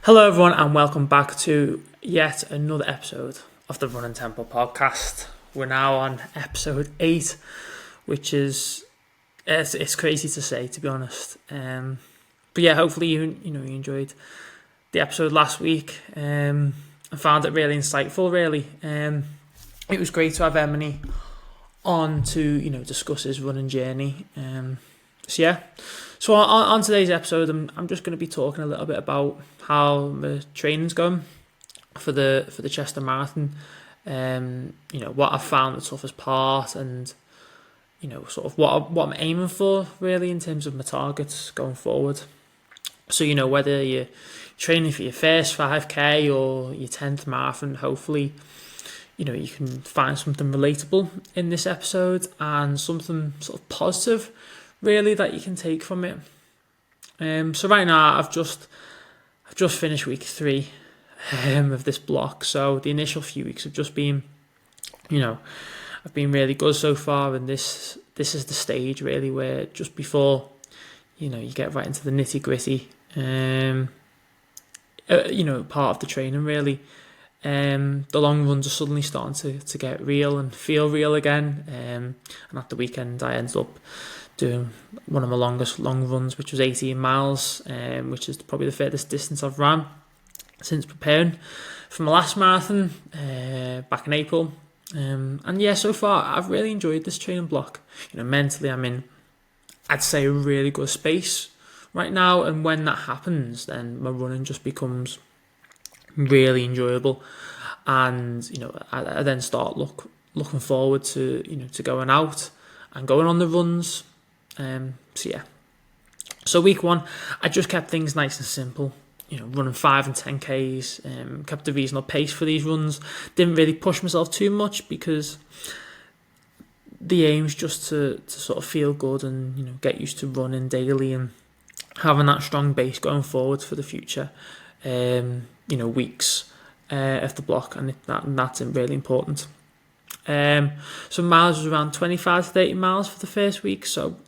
Hello, everyone, and welcome back to yet another episode of the Running Tempo podcast. We're now on episode 8, which is it's crazy to say, to be honest. But yeah, hopefully you enjoyed the episode last week. I found it really insightful. Really, it was great to have Emily on to discuss his running journey. So on today's episode, I'm just going to be talking a little bit about how the training's going for the Chester Marathon. What I found the toughest part, and sort of what I'm aiming for really in terms of my targets going forward. So whether you're training for your first 5k or your 10th marathon, hopefully you can find something relatable in this episode and something sort of positive really that you can take from it. So right now I've just finished week 3 of this block. So the initial few weeks have just been, I've been really good so far, and this is the stage really where just before, you get right into the nitty gritty, part of the training really. The long runs are suddenly starting to get real and feel real again. And at the weekend I ended up doing one of my longest long runs, which was 18 miles, which is probably the furthest distance I've ran since preparing for my last marathon back in April. And yeah, so far I've really enjoyed this training block. Mentally I'm in, I'd say, a really good space right now, and when that happens, then my running just becomes really enjoyable, and I then start looking forward to to going out and going on the runs. So week 1 I just kept things nice and simple, running 5 and 10Ks, kept a reasonable pace for these runs, didn't really push myself too much because the aim is just to sort of feel good and get used to running daily and having that strong base going forward for the future weeks of the block, and that's really important. So miles was around 25 to 30 miles for the first week, so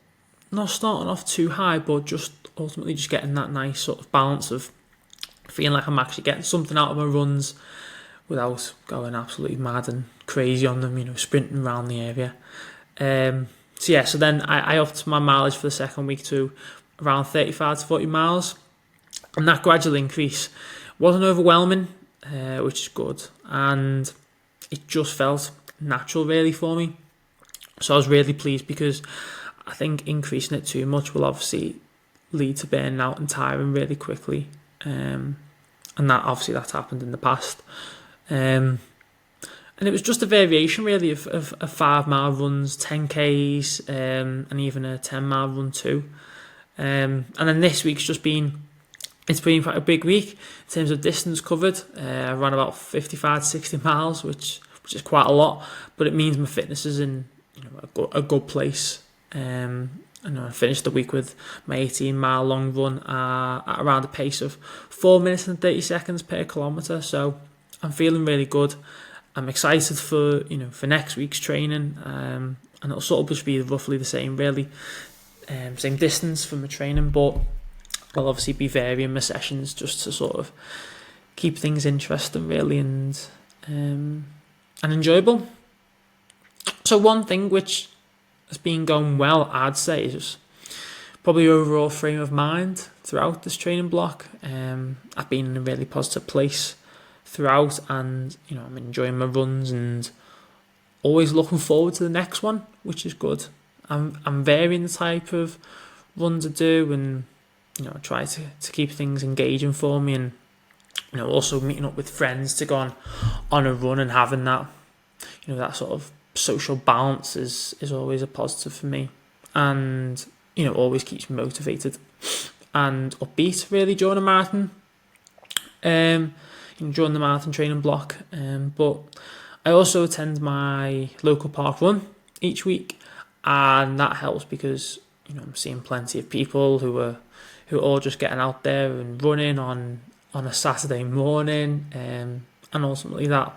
not starting off too high, but just ultimately just getting that nice sort of balance of feeling like I'm actually getting something out of my runs without going absolutely mad and crazy on them, sprinting around the area. So then I upped my mileage for the second week to around 35 to 40 miles, and that gradual increase wasn't overwhelming, which is good, and it just felt natural really for me. So I was really pleased, because I think increasing it too much will obviously lead to burning out and tiring really quickly, and that's happened in the past. And it was just a variation really of 5-mile runs, 10Ks, and even a 10-mile run too. And then this week's it's been quite a big week in terms of distance covered. I ran about 55 to 60 miles, which is quite a lot, but it means my fitness is in a good place. I finished the week with my 18-mile long run at around a pace of 4 minutes and 30 seconds per kilometre. So I'm feeling really good. I'm excited for next week's training, and it'll sort of just be roughly the same really, same distance for my training, but I'll obviously be varying my sessions just to sort of keep things interesting really, and enjoyable. So one thing which has been going well, I'd say, is probably overall frame of mind throughout this training block. I've been in a really positive place throughout, and I'm enjoying my runs and always looking forward to the next one, which is good. I'm varying the type of runs I do, and I try to keep things engaging for me, and also meeting up with friends to go on a run and having that that sort of social balance is always a positive for me, and always keeps me motivated and upbeat really during a marathon, during the marathon training block. But I also attend my local park run each week, and that helps because I'm seeing plenty of people who are all just getting out there and running on a Saturday morning, and ultimately that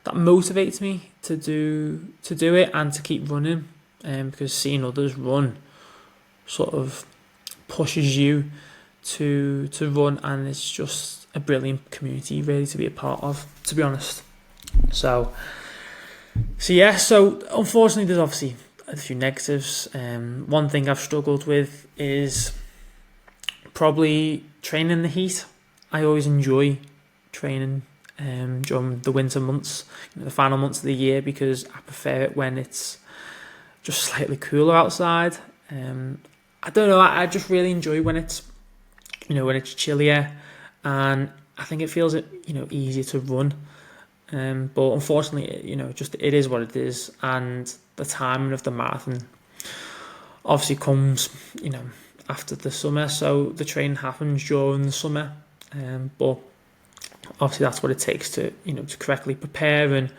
motivates me to do it and to keep running, because seeing others run sort of pushes you to run, and it's just a brilliant community really to be a part of, to be honest. So unfortunately there's obviously a few negatives. One thing I've struggled with is probably training in the heat. I always enjoy training during the winter months, the final months of the year, because I prefer it when it's just slightly cooler outside. I don't know, I just really enjoy when it's when it's chillier, and I think it feels easier to run. But unfortunately, it is what it is, and the timing of the marathon obviously comes, after the summer. So the training happens during the summer, but obviously that's what it takes to to correctly prepare and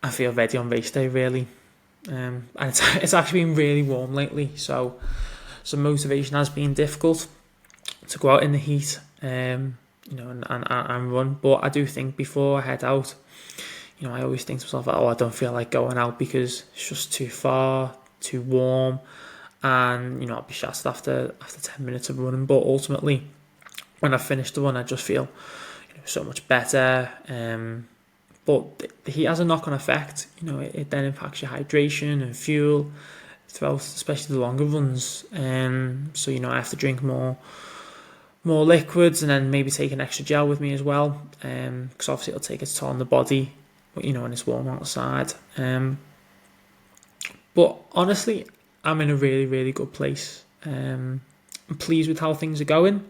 I feel ready on race day really. And it's actually been really warm lately, so motivation has been difficult to go out in the heat, and run. But I do think before I head out, I always think to myself, I don't feel like going out because it's just too far, too warm, and I'll be shattered after 10 minutes of running. But ultimately, when I finish the run, I just feel so much better. But the heat has a knock-on effect. It then impacts your hydration and fuel throughout, especially the longer runs. So I have to drink more liquids, and then maybe take an extra gel with me as well, because obviously it'll take its toll on the body, when it's warm outside. But honestly, I'm in a really, really good place. I'm pleased with how things are going.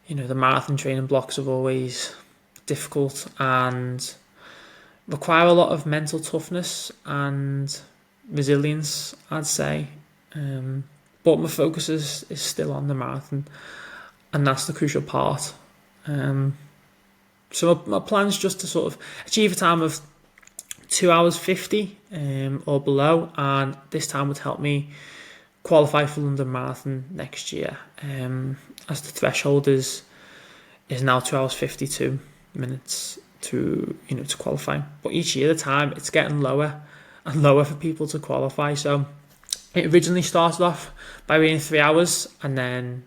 The marathon training blocks are always difficult and require a lot of mental toughness and resilience, I'd say. But my focus is still on the marathon, and that's the crucial part. So my plan is just to sort of achieve a time of 2 hours 50 or below, and this time would help me qualify for London Marathon next year, as the threshold is now 2 hours 52 minutes to qualify. But each year the time, it's getting lower and lower for people to qualify. So it originally started off by being 3 hours, and then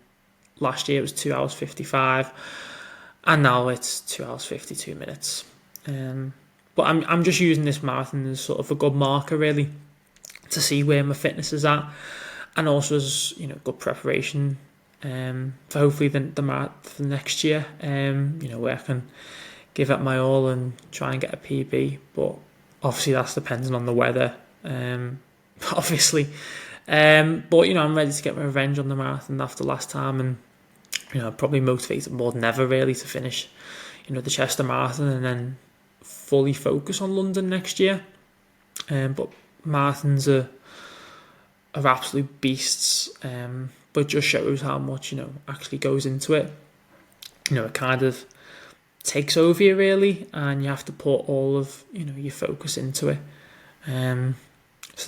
last year it was 2 hours 55, and now it's 2 hours 52 minutes. But I'm just using this marathon as sort of a good marker really to see where my fitness is at, and also as good preparation for hopefully the marathon next year, where I can give it my all and try and get a PB. But obviously that's dependent on the weather, obviously. But I'm ready to get my revenge on the marathon after last time, and probably motivated more than ever really to finish the Chester Marathon and then fully focus on London next year. But marathons are absolute beasts, but it just shows how much actually goes into it. It kind of takes over you really, and you have to put all of your focus into it. So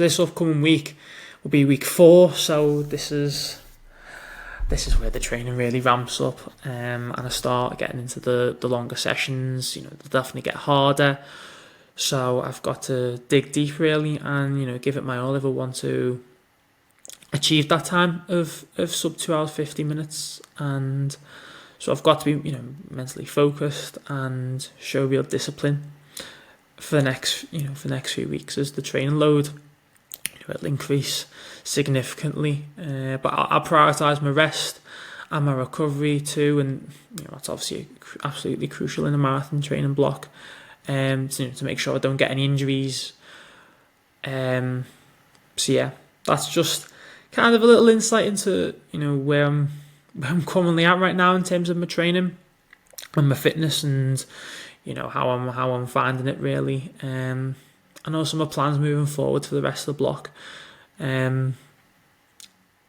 this upcoming week will be week 4, so this is where the training really ramps up, and I start getting into the longer sessions. They'll definitely get harder, so I've got to dig deep really, and give it my all if I want to achieve that time of sub 2 hours 50 minutes. And so I've got to be mentally focused and show real discipline for the next few weeks, as the training load it'll increase significantly, but I'll prioritise my rest and my recovery too, and that's obviously absolutely crucial in a marathon training block, to make sure I don't get any injuries. So yeah, that's just kind of a little insight into where I'm currently at right now in terms of my training and my fitness, and how I'm finding it really, and also my plans moving forward for the rest of the block.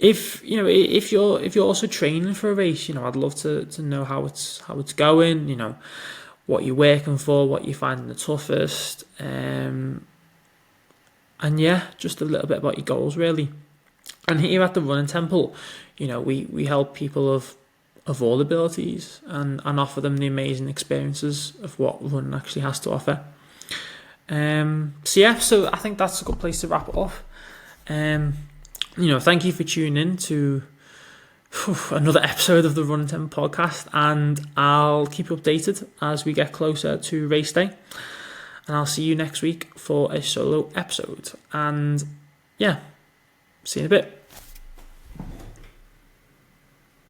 If you're also training for a race, I'd love to know how it's going, what you're working for, what you're finding the toughest, and yeah, just a little bit about your goals really. And here at the Running Temple, we help people of all abilities and offer them the amazing experiences of what running actually has to offer. So I think that's a good place to wrap it up. Thank you for tuning in another episode of the Running Tempo podcast, and I'll keep you updated as we get closer to race day. And I'll see you next week for a solo episode. And yeah, see you in a bit.